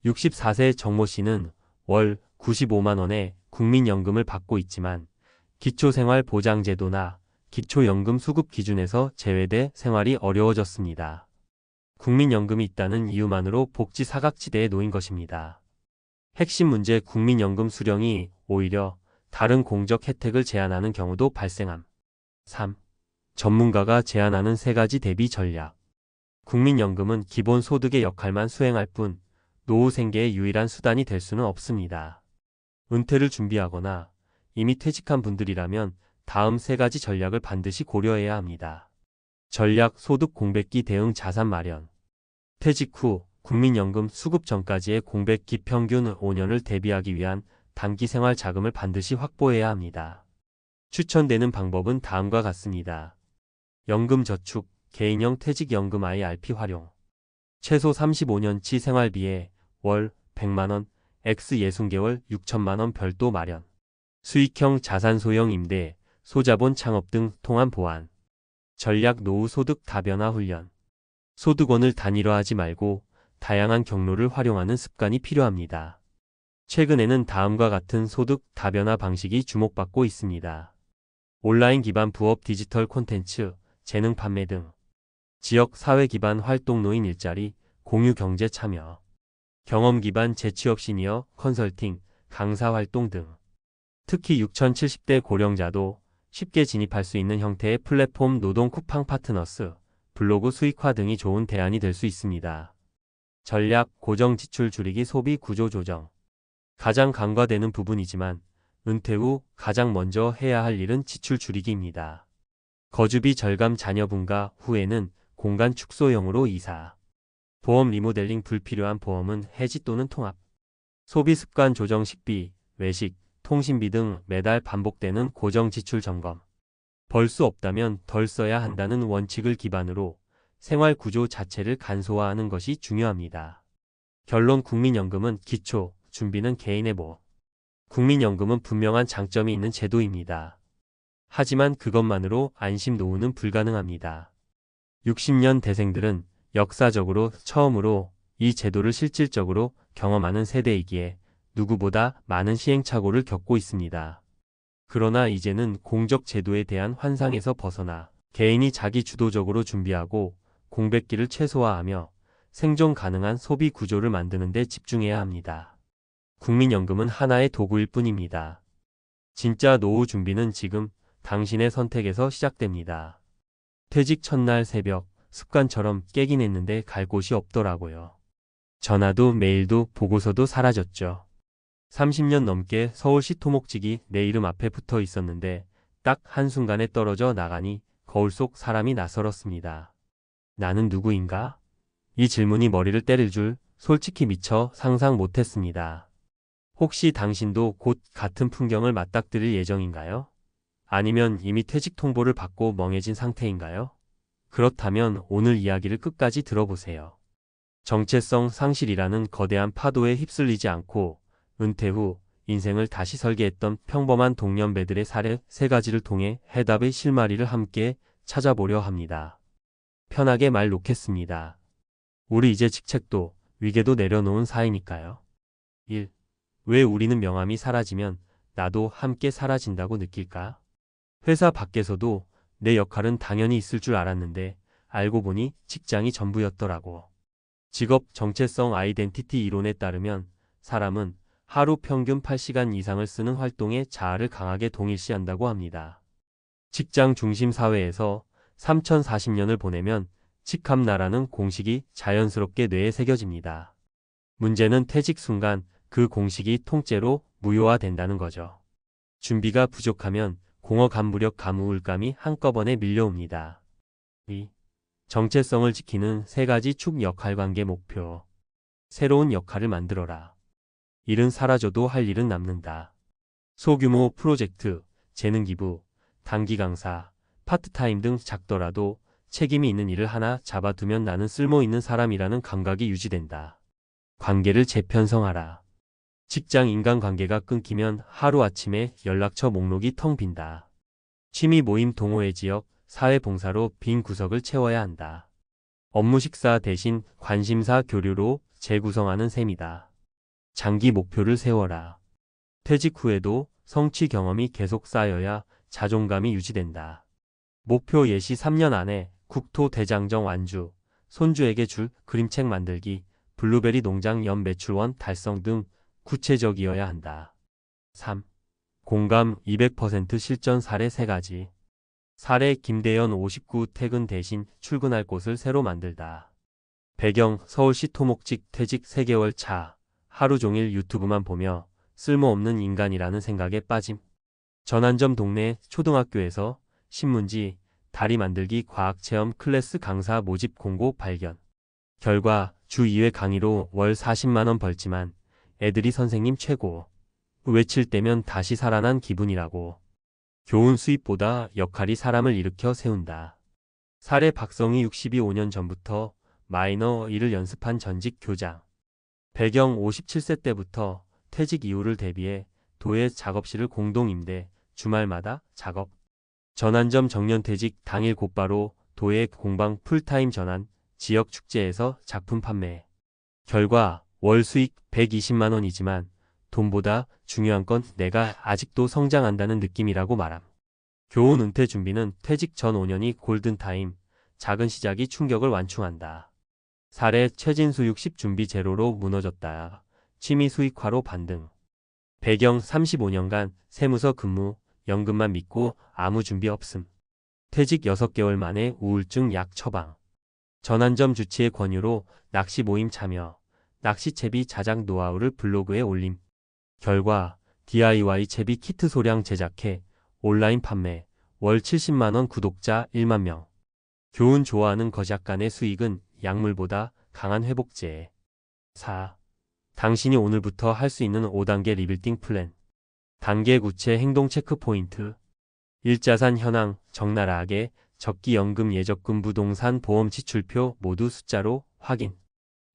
64세 정모 씨는 월 95만 원의 국민연금을 받고 있지만 기초생활보장제도나 기초연금 수급 기준에서 제외돼 생활이 어려워졌습니다. 국민연금이 있다는 이유만으로 복지 사각지대에 놓인 것입니다. 핵심 문제 국민연금 수령이 오히려 다른 공적 혜택을 제한하는 경우도 발생함. 3. 전문가가 제안하는 3가지 대비 전략. 국민연금은 기본 소득의 역할만 수행할 뿐 노후 생계의 유일한 수단이 될 수는 없습니다. 은퇴를 준비하거나 이미 퇴직한 분들이라면 다음 3가지 전략을 반드시 고려해야 합니다. 전략 소득 공백기 대응 자산 마련. 퇴직 후 국민연금 수급 전까지의 공백기 평균 5년을 대비하기 위한 단기 생활 자금을 반드시 확보해야 합니다. 추천되는 방법은 다음과 같습니다. 연금저축, 개인형 퇴직연금 IRP 활용. 최소 35년치 생활비에 월 100만원, X 60개월 6천만원 별도 마련. 수익형 자산 소형 임대, 소자본 창업 등 통한 보완. 전략 노후 소득 다변화 훈련. 소득원을 단일화하지 말고 다양한 경로를 활용하는 습관이 필요합니다. 최근에는 다음과 같은 소득 다변화 방식이 주목받고 있습니다. 온라인 기반 부업 디지털 콘텐츠, 재능 판매 등. 지역 사회 기반 활동노인 일자리, 공유 경제 참여. 경험 기반 재취업 시니어, 컨설팅, 강사 활동 등. 특히 6070대 고령자도 쉽게 진입할 수 있는 형태의 플랫폼 노동 쿠팡 파트너스, 블로그 수익화 등이 좋은 대안이 될 수 있습니다. 전략 고정 지출 줄이기 소비 구조 조정. 가장 간과되는 부분이지만 은퇴 후 가장 먼저 해야 할 일은 지출 줄이기입니다. 거주비 절감 자녀분가 후에는 공간 축소형으로 이사. 보험 리모델링 불필요한 보험은 해지 또는 통합. 소비 습관 조정 식비, 외식, 통신비 등 매달 반복되는 고정 지출 점검. 벌 수 없다면 덜 써야 한다는 원칙을 기반으로 생활 구조 자체를 간소화하는 것이 중요합니다. 결론 국민연금은 기초, 준비는 개인의 몫. 국민연금은 분명한 장점이 있는 제도입니다. 하지만 그것만으로 안심 노후는 불가능합니다. 60년 대생들은 역사적으로 처음으로 이 제도를 실질적으로 경험하는 세대이기에 누구보다 많은 시행착오를 겪고 있습니다. 그러나 이제는 공적 제도에 대한 환상에서 벗어나 개인이 자기 주도적으로 준비하고 공백기를 최소화하며 생존 가능한 소비 구조를 만드는 데 집중해야 합니다. 국민연금은 하나의 도구일 뿐입니다. 진짜 노후 준비는 지금 당신의 선택에서 시작됩니다. 퇴직 첫날 새벽, 습관처럼 깨긴 했는데 갈 곳이 없더라고요. 전화도 메일도 보고서도 사라졌죠. 30년 넘게 서울시 토목직이 내 이름 앞에 붙어 있었는데 딱 한순간에 떨어져 나가니 거울 속 사람이 낯설었습니다. 나는 누구인가? 이 질문이 머리를 때릴 줄 솔직히 미처 상상 못했습니다. 혹시 당신도 곧 같은 풍경을 맞닥뜨릴 예정인가요? 아니면 이미 퇴직 통보를 받고 멍해진 상태인가요? 그렇다면 오늘 이야기를 끝까지 들어보세요. 정체성 상실이라는 거대한 파도에 휩쓸리지 않고 은퇴 후 인생을 다시 설계했던 평범한 동년배들의 사례 3가지를 통해 해답의 실마리를 함께 찾아보려 합니다. 편하게 말 놓겠습니다. 우리 이제 직책도 위계도 내려놓은 사이니까요. 1. 왜 우리는 명함이 사라지면 나도 함께 사라진다고 느낄까? 회사 밖에서도 내 역할은 당연히 있을 줄 알았는데 알고 보니 직장이 전부였더라고. 직업 정체성 아이덴티티 이론에 따르면 사람은 하루 평균 8시간 이상을 쓰는 활동에 자아를 강하게 동일시한다고 합니다. 직장 중심 사회에서 3040년을 보내면 직함나라는 공식이 자연스럽게 뇌에 새겨집니다. 문제는 퇴직 순간 그 공식이 통째로 무효화된다는 거죠. 준비가 부족하면 공허감무력 가무울감이 한꺼번에 밀려옵니다. 2. 정체성을 지키는 3가지 축 역할관계 목표. 새로운 역할을 만들어라. 일은 사라져도 할 일은 남는다. 소규모 프로젝트, 재능 기부, 단기 강사, 파트타임 등 작더라도 책임이 있는 일을 하나 잡아두면 나는 쓸모 있는 사람이라는 감각이 유지된다. 관계를 재편성하라. 직장 인간관계가 끊기면 하루아침에 연락처 목록이 텅 빈다. 취미 모임 동호회 지역, 사회봉사로 빈 구석을 채워야 한다. 업무 식사 대신 관심사 교류로 재구성하는 셈이다. 장기 목표를 세워라. 퇴직 후에도 성취 경험이 계속 쌓여야 자존감이 유지된다. 목표 예시 3년 안에 국토 대장정 완주, 손주에게 줄 그림책 만들기, 블루베리 농장 연 매출원 달성 등 구체적이어야 한다. 3. 공감 200% 실전 사례 3가지. 사례 김대현 59 퇴근 대신 출근할 곳을 새로 만들다. 배경 서울시 토목직 퇴직 3개월 차. 하루 종일 유튜브만 보며 쓸모없는 인간이라는 생각에 빠짐. 전환점 동네 초등학교에서 신문지, 다리 만들기 과학체험 클래스 강사 모집 공고 발견. 결과 주 2회 강의로 월 40만원 벌지만 애들이 선생님 최고. 외칠 때면 다시 살아난 기분이라고. 교훈 수입보다 역할이 사람을 일으켜 세운다. 사례 박성희 65년 전부터 마이너 일을 연습한 전직 교장. 배경 57세 때부터 퇴직 이후를 대비해 도예 작업실을 공동 임대, 주말마다 작업. 전환점 정년퇴직 당일 곧바로 도예 공방 풀타임 전환, 지역 축제에서 작품 판매. 결과 월 수익 120만원이지만 돈보다 중요한 건 내가 아직도 성장한다는 느낌이라고 말함. 교훈 은퇴 준비는 퇴직 전 5년이 골든타임, 작은 시작이 충격을 완충한다. 사례 최진수 60 준비 제로로 무너졌다. 취미 수익화로 반등. 배경 35년간 세무서 근무, 연금만 믿고 아무 준비 없음. 퇴직 6개월 만에 우울증 약 처방. 전환점 주치의 권유로 낚시 모임 참여, 낚시채비 자작 노하우를 블로그에 올림. 결과 DIY 채비 키트 소량 제작해 온라인 판매, 월 70만원 구독자 1만 명. 교훈 좋아하는 거작간의 수익은 약물보다 강한 회복제. 4. 당신이 오늘부터 할 수 있는 5단계 리빌딩 플랜. 단계 구체 행동 체크 포인트. 1자산 현황, 적나라하게 적기연금 예적금 부동산 보험 지출표 모두 숫자로 확인.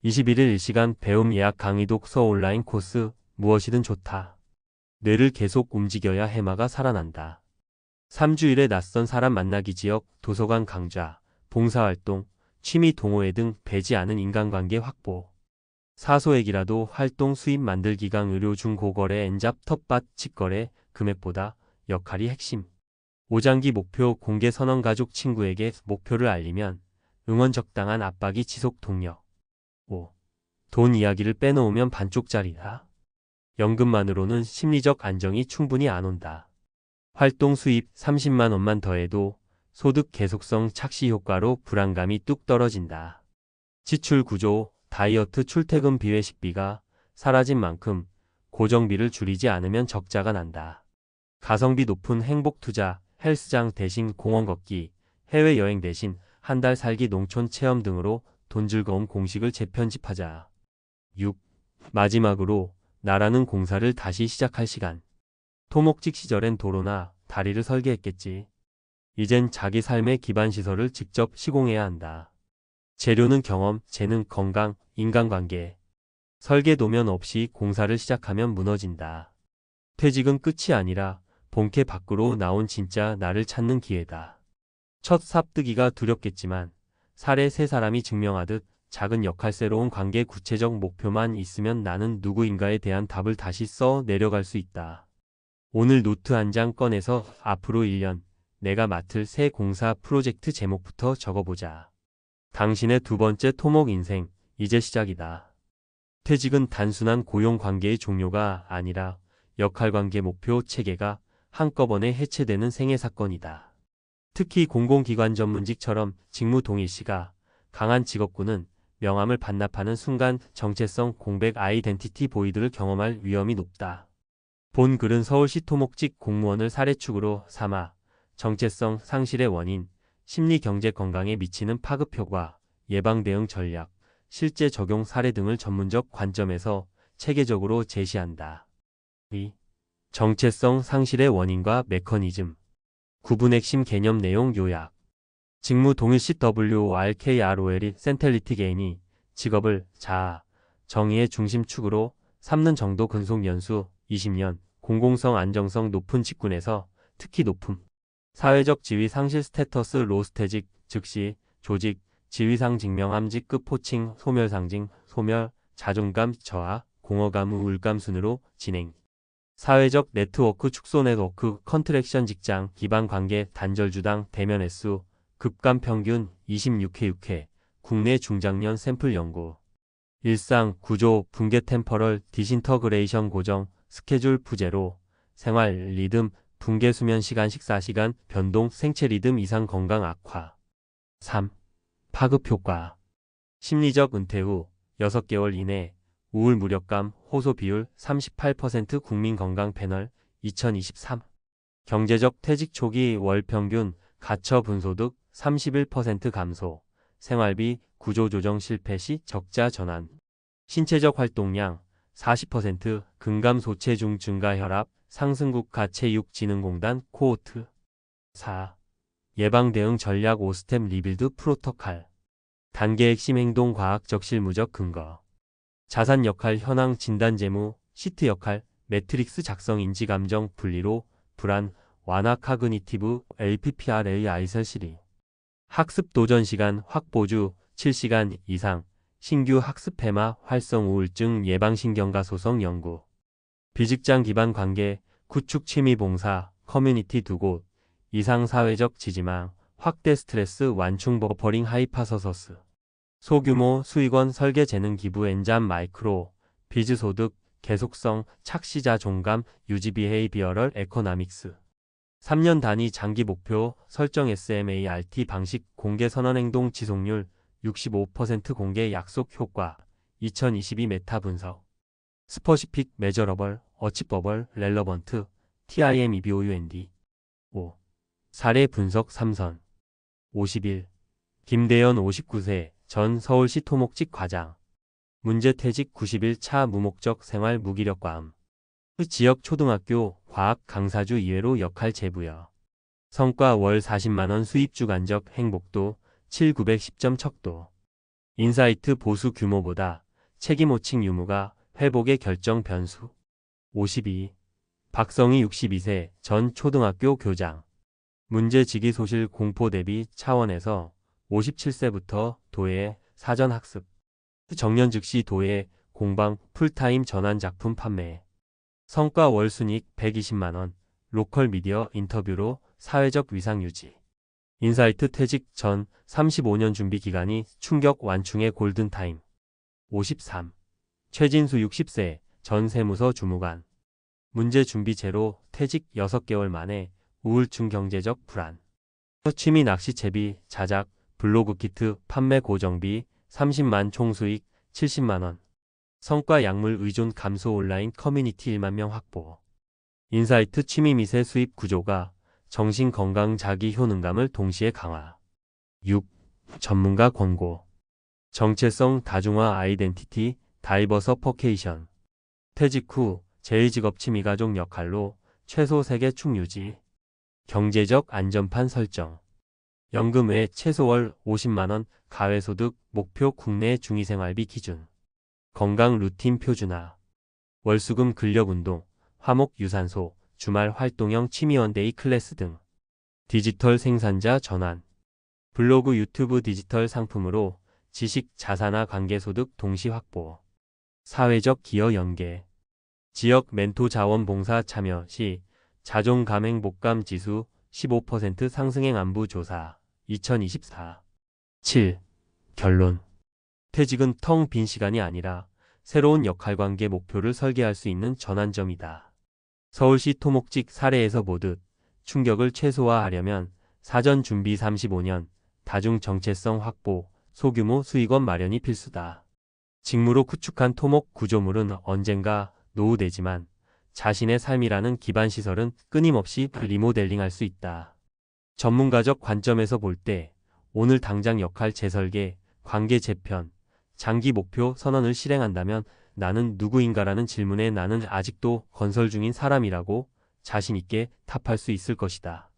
21일 1시간 배움 예약 강의 독서 온라인 코스 무엇이든 좋다. 뇌를 계속 움직여야 해마가 살아난다. 3주일에 낯선 사람 만나기 지역 도서관 강좌, 봉사활동, 취미 동호회 등 배지 않은 인간관계 확보. 사소액이라도 활동 수입 만들기강 의료 중고거래 엔잡 텃밭 직거래 금액보다 역할이 핵심. 5장기 목표 공개 선언 가족 친구에게 목표를 알리면 응원 적당한 압박이 지속 동력. 5. 돈 이야기를 빼놓으면 반쪽짜리다. 연금만으로는 심리적 안정이 충분히 안 온다. 활동 수입 30만 원만 더해도 소득 계속성 착시 효과로 불안감이 뚝 떨어진다. 지출 구조, 다이어트 출퇴근 비회식비가 사라진 만큼 고정비를 줄이지 않으면 적자가 난다. 가성비 높은 행복 투자, 헬스장 대신 공원 걷기, 해외여행 대신 한 달 살기 농촌 체험 등으로 돈 즐거움 공식을 재편집하자. 6. 마지막으로 나라는 공사를 다시 시작할 시간. 토목직 시절엔 도로나 다리를 설계했겠지. 이젠 자기 삶의 기반 시설을 직접 시공해야 한다. 재료는 경험, 재능, 건강, 인간관계. 설계도면 없이 공사를 시작하면 무너진다. 퇴직은 끝이 아니라 본캐 밖으로 나온 진짜 나를 찾는 기회다. 첫 삽뜨기가 두렵겠지만 사례 세 사람이 증명하듯 작은 역할새로운 관계 구체적 목표만 있으면 나는 누구인가에 대한 답을 다시 써 내려갈 수 있다. 오늘 노트 한 장 꺼내서 앞으로 1년 내가 맡을 새 공사 프로젝트 제목부터 적어보자. 당신의 두 번째 토목 인생, 이제 시작이다. 퇴직은 단순한 고용 관계의 종료가 아니라 역할관계 목표 체계가 한꺼번에 해체되는 생애 사건이다. 특히 공공기관 전문직처럼 직무 동일 시가 강한 직업군은 명함을 반납하는 순간 정체성 공백 아이덴티티 보이드를 경험할 위험이 높다. 본 글은 서울시 토목직 공무원을 사례축으로 삼아 정체성 상실의 원인, 심리 경제 건강에 미치는 파급 효과, 예방 대응 전략, 실제 적용 사례 등을 전문적 관점에서 체계적으로 제시한다. 2. 정체성 상실의 원인과 메커니즘. 구분 핵심 개념 내용 요약. 직무 동일시 WORKROL이 센텔리티 개인이 직업을 자아, 정의의 중심축으로 삼는 정도 근속 연수 20년, 공공성 안정성 높은 직군에서 특히 높음. 사회적 지위 상실 스테터스 로스퇴직, 즉시, 조직, 지위상 증명함직급 포칭, 소멸 상징, 소멸, 자존감 저하, 공허감 우울감 순으로 진행. 사회적 네트워크 축소 네트워크 컨트랙션 직장 기반 관계 단절 주당 대면 횟수 급감 평균 26회 6회 국내 중장년 샘플 연구. 일상 구조 붕괴 템퍼럴 디신터그레이션 고정 스케줄 부재로 생활 리듬 붕괴 수면 시간 식사 시간 변동 생체 리듬 이상 건강 악화. 3. 파급 효과. 심리적 은퇴 후 6개월 이내 우울 무력감 호소 비율 38% 국민 건강 패널 2023. 경제적 퇴직 초기 월 평균 가처 분소득 31% 감소. 생활비 구조조정 실패 시 적자 전환. 신체적 활동량 40% 근감 소체중 증가 혈압 상승국가체육진흥공단 코호트. 4. 예방 대응 전략 5스텝 리빌드 프로토칼. 단계 핵심 행동 과학적 실무적 근거. 자산 역할 현황 진단 재무 시트 역할 매트릭스 작성 인지 감정 분리로 불안 완화 카그니티브 LPPRA 아이설시리. 학습 도전 시간 확보주 7시간 이상 신규 학습 해마 활성 우울증 예방 신경과 소성 연구. 비직장 기반 관계 구축 취미 봉사 커뮤니티 2곳 이상 사회적 지지망 확대 스트레스 완충 버퍼링 하이파서서스. 소규모 수익원 설계 재능 기부 엔잠 마이크로 비즈 소득 계속성 착시자 종감 유지 비헤이비어럴 에코나믹스. 3년 단위 장기 목표 설정 SMART 방식 공개 선언 행동 지속률 65% 공개 약속 효과 2022 메타 분석. 스퍼시픽 메저러벌 어치버벌 렐러번트 TIMEBOUND. 5. 사례 분석 3선. 51. 김대현 59세 전 서울시 토목직 과장. 문제 퇴직 90일 차 무목적 생활 무기력 과음. 지역 초등학교 과학 강사주 이외로 역할 재부여. 성과 월 40만원 수입 주간적 행복도 7910점 척도. 인사이트 보수 규모보다 책임 호칭 유무가 회복의 결정 변수. 52. 박성희 62세 전 초등학교 교장. 문제 직위 소실 공포 대비 차원에서 57세부터 도예 사전 학습. 정년 즉시 도예 공방 풀타임 전환 작품 판매. 성과 월 순이익 120만원. 로컬 미디어 인터뷰로 사회적 위상 유지. 인사이트 퇴직 전 35년 준비 기간이 충격 완충의 골든타임. 53. 최진수 60세 전 세무서 주무관. 문제 준비 제로 퇴직 6개월 만에 우울증 경제적 불안. 취미 낚시 채비 자작 블로그 키트 판매 고정비 30만 총 수익 70만원. 성과 약물 의존 감소 온라인 커뮤니티 1만 명 확보. 인사이트 취미 미세 수입 구조가 정신건강 자기 효능감을 동시에 강화. 6. 전문가 권고. 정체성 다중화 아이덴티티 다이버서퍼케이션. 퇴직 후 제1직업 취미가족 역할로 최소 3개 축 유지. 경제적 안전판 설정. 연금 외 최소 월 50만 원 가외소득 목표 국내 중위생활비 기준. 건강 루틴 표준화. 월수금 근력운동, 화목 유산소, 주말 활동형 취미원데이 클래스 등. 디지털 생산자 전환. 블로그 유튜브 디지털 상품으로 지식 자산화 관계소득 동시 확보. 사회적 기여 연계. 지역 멘토 자원봉사 참여 시 자존 감행 목감 지수 15% 상승행 안부 조사 2024. 7. 결론. 퇴직은 텅 빈 시간이 아니라 새로운 역할관계 목표를 설계할 수 있는 전환점이다. 서울시 토목직 사례에서 보듯 충격을 최소화하려면 사전 준비 35년, 다중 정체성 확보, 소규모 수익원 마련이 필수다. 직무로 구축한 토목 구조물은 언젠가 노후되지만 자신의 삶이라는 기반 시설은 끊임없이 리모델링할 수 있다. 전문가적 관점에서 볼 때 오늘 당장 역할 재설계, 관계 재편, 장기 목표 선언을 실행한다면 나는 누구인가라는 질문에 나는 아직도 건설 중인 사람이라고 자신 있게 답할 수 있을 것이다.